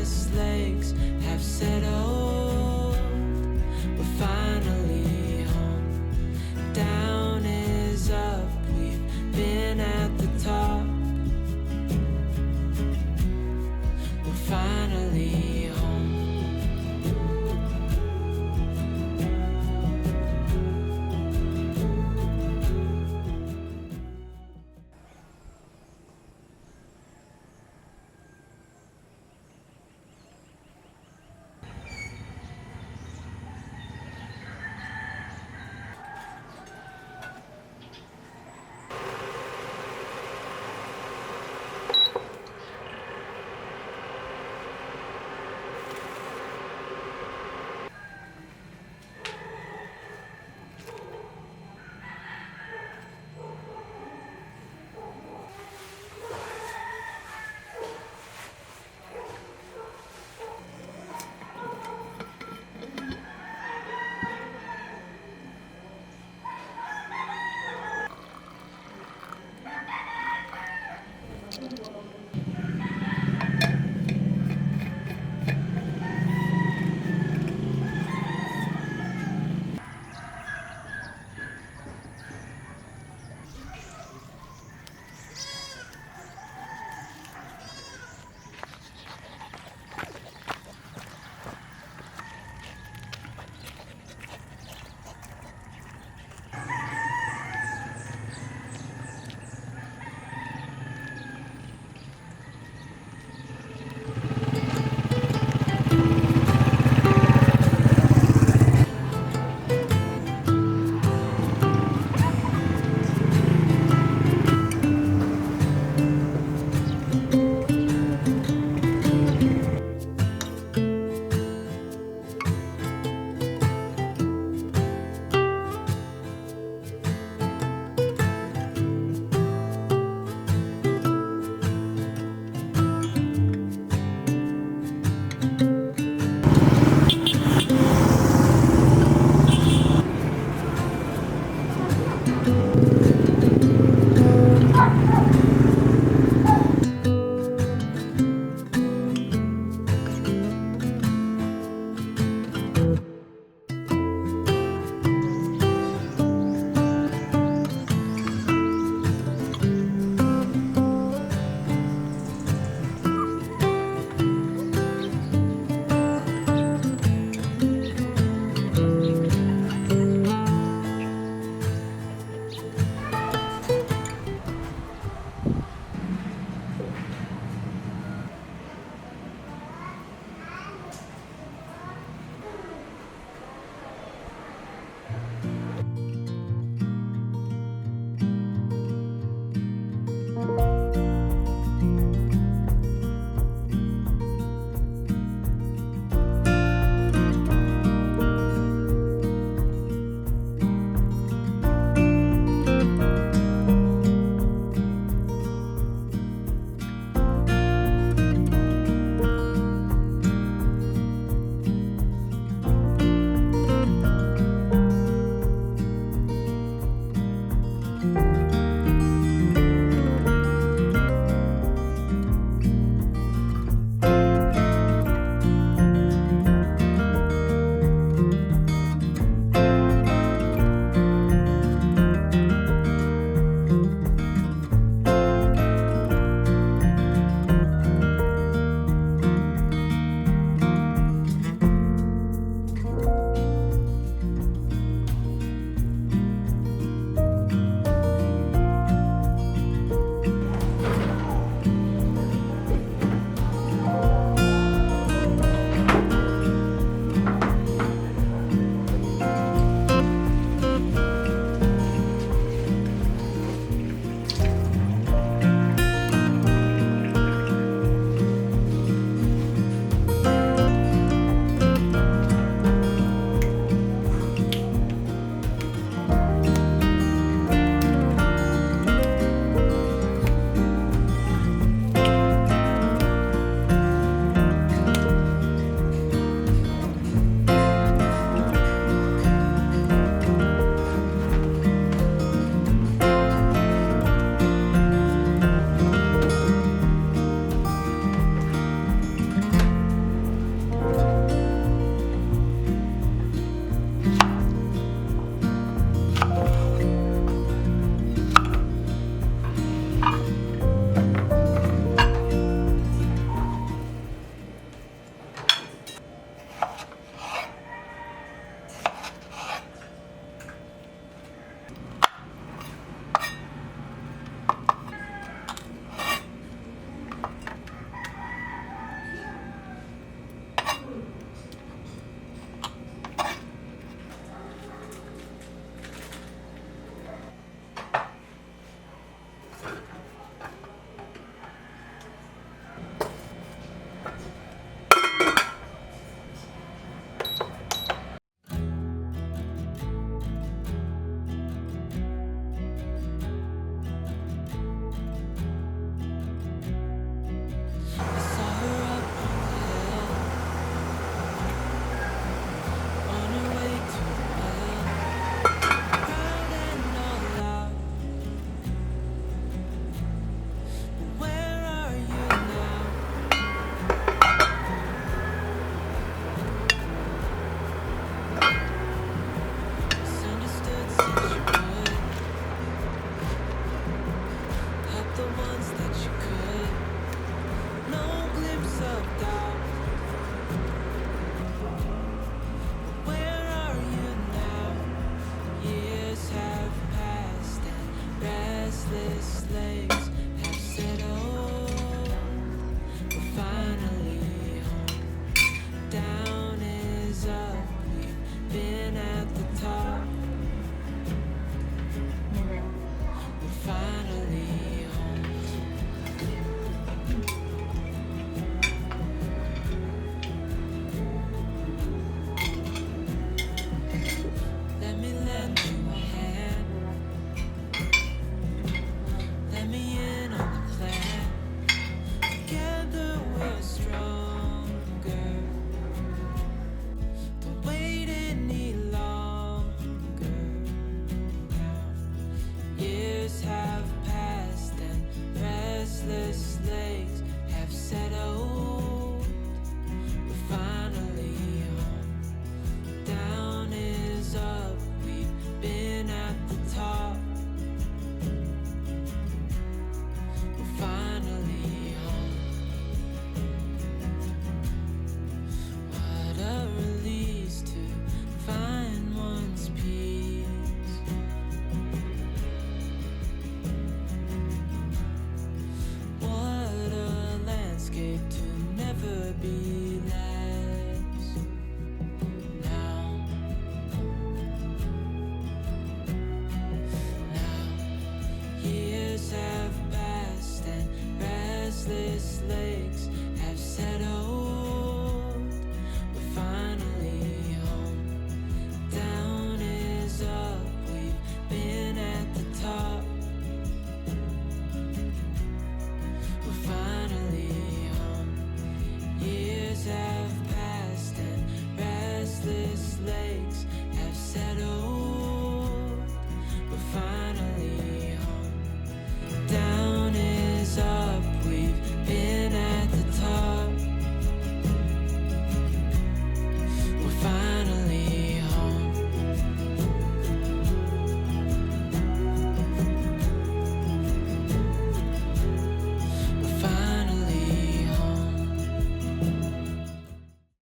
restless legs have settled. We're finally home. Down is up, we've been at the top. We're finally home. ones that you could. No glimpse of doubt. Where are you now? Years have passed and restless legs have settled. We're finally home. Down is up. We've been at the top. We're finally home. Let me lend you a hand. Let me in on the plan. Together we're stronger. Don't wait any longer now. Years have passed and restless legs have settled. We're finally home. Down is up. We've been at the top. We're finally home. What a release to find one's peace. What a landscape to never be less. Now, years have passed and restless legs